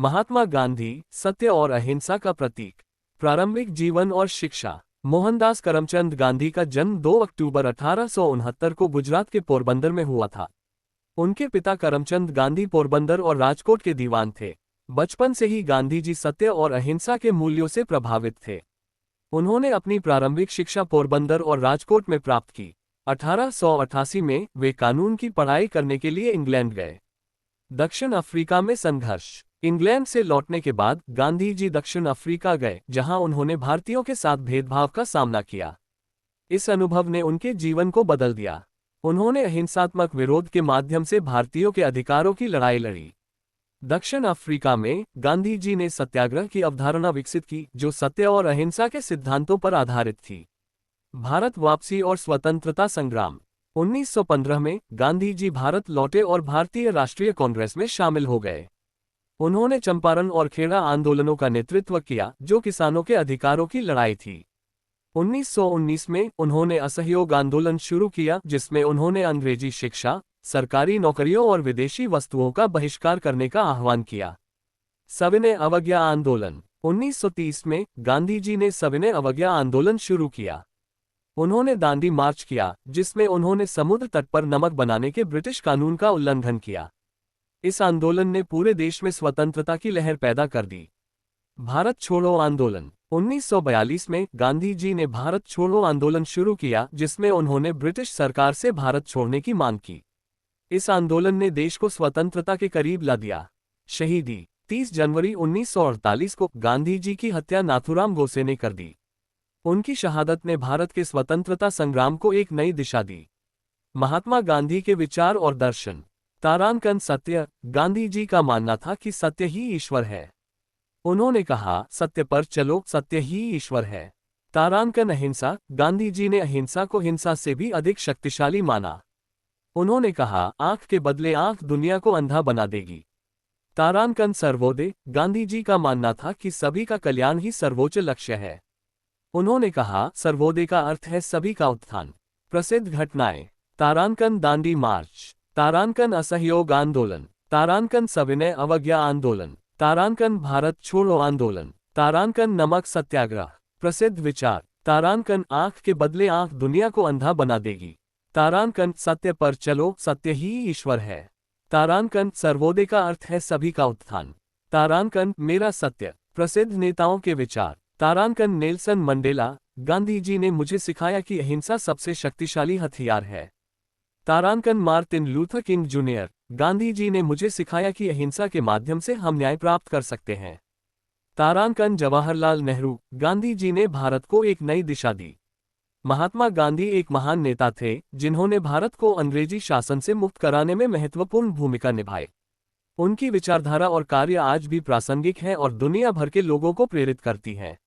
महात्मा गांधी, सत्य और अहिंसा का प्रतीक। प्रारंभिक जीवन और शिक्षा। मोहनदास करमचंद गांधी का जन्म 2 अक्टूबर 1869 को गुजरात के पोरबंदर में हुआ था। उनके पिता करमचंद गांधी पोरबंदर और राजकोट के दीवान थे। बचपन से ही गांधी जी सत्य और अहिंसा के मूल्यों से प्रभावित थे। उन्होंने अपनी प्रारंभिक शिक्षा पोरबंदर और राजकोट में प्राप्त की। 1888 में वे कानून की पढ़ाई करने के लिए इंग्लैंड गए। दक्षिण अफ्रीका में संघर्ष। इंग्लैंड से लौटने के बाद गांधी जी दक्षिण अफ्रीका गए, जहां उन्होंने भारतीयों के साथ भेदभाव का सामना किया। इस अनुभव ने उनके जीवन को बदल दिया। उन्होंने अहिंसात्मक विरोध के माध्यम से भारतीयों के अधिकारों की लड़ाई लड़ी। दक्षिण अफ्रीका में गांधी जी ने सत्याग्रह की अवधारणा विकसित की, जो सत्य और अहिंसा के सिद्धांतों पर आधारित थी। भारत वापसी और स्वतंत्रता संग्राम। 1915 में गांधी जी भारत लौटे और भारतीय राष्ट्रीय कांग्रेस में शामिल हो गए। उन्होंने चंपारण और खेड़ा आंदोलनों का नेतृत्व किया, जो किसानों के अधिकारों की लड़ाई थी। 1919 में उन्होंने असहयोग आंदोलन शुरू किया, जिसमें उन्होंने अंग्रेजी शिक्षा, सरकारी नौकरियों और विदेशी वस्तुओं का बहिष्कार करने का आह्वान किया। सविनय अवज्ञा आंदोलन। 1930 में गांधी जी ने सविनय अवज्ञा आंदोलन शुरू किया। उन्होंने दांडी मार्च किया, जिसमें उन्होंने समुद्र तट पर नमक बनाने के ब्रिटिश कानून का उल्लंघन किया। इस आंदोलन ने पूरे देश में स्वतंत्रता की लहर पैदा कर दी। भारत छोड़ो आंदोलन। 1942 में गांधी जी ने भारत छोड़ो आंदोलन शुरू किया, जिसमें उन्होंने ब्रिटिश सरकार से भारत छोड़ने की मांग की। इस आंदोलन ने देश को स्वतंत्रता के करीब ला दिया। शहीदी। 30 जनवरी 1948 को गांधी जी की हत्या नाथूराम गोडसे ने कर दी। उनकी शहादत ने भारत के स्वतंत्रता संग्राम को एक नई दिशा दी। महात्मा गांधी के विचार और दर्शन। तारांकन सत्य। गांधी जी का मानना था कि सत्य ही ईश्वर है। उन्होंने कहा, सत्य पर चलो, सत्य ही ईश्वर है। तारांकन अहिंसा। गांधी जी ने अहिंसा को हिंसा से भी अधिक शक्तिशाली माना। उन्होंने कहा, आंख के बदले आंख दुनिया को अंधा बना देगी। तारांकन सर्वोदय। गांधी जी का मानना था कि सभी का कल्याण ही सर्वोच्च लक्ष्य है। उन्होंने कहा, सर्वोदय का अर्थ है सभी का उत्थान। प्रसिद्ध घटनाएं। तारांकन दांडी मार्च, तारांकन असहयोग आंदोलन, तारांकन सविनय अवज्ञा आंदोलन, तारांकन भारत छोड़ो आंदोलन, तारांकन नमक सत्याग्रह। प्रसिद्ध विचार। तारांकन आंख के बदले आंख दुनिया को अंधा बना देगी। तारांकन सत्य पर चलो, सत्य ही ईश्वर है। तारांकन सर्वोदय का अर्थ है सभी का उत्थान। तारांकन मेरा सत्य। प्रसिद्ध नेताओं के विचार। तारांकन नेल्सन मंडेला। गांधी जी ने मुझे सिखाया कि अहिंसा सबसे शक्तिशाली हथियार है। तारांकन Martin Luther King junior. Gandhi ji ने मुझे सिखाया कि अहिंसा के माध्यम से हम न्याय प्राप्त कर सकते हैं। तारांकन जवाहरलाल नेहरू। गांधी जी ने भारत को एक नई दिशा दी। महात्मा गांधी एक महान नेता थे, जिन्होंने भारत को अंग्रेजी शासन से मुक्त कराने में महत्वपूर्ण भूमिका निभाई। उनकी विचारधारा और कार्य आज भी प्रासंगिक है और दुनिया भर के लोगों को प्रेरित करती है।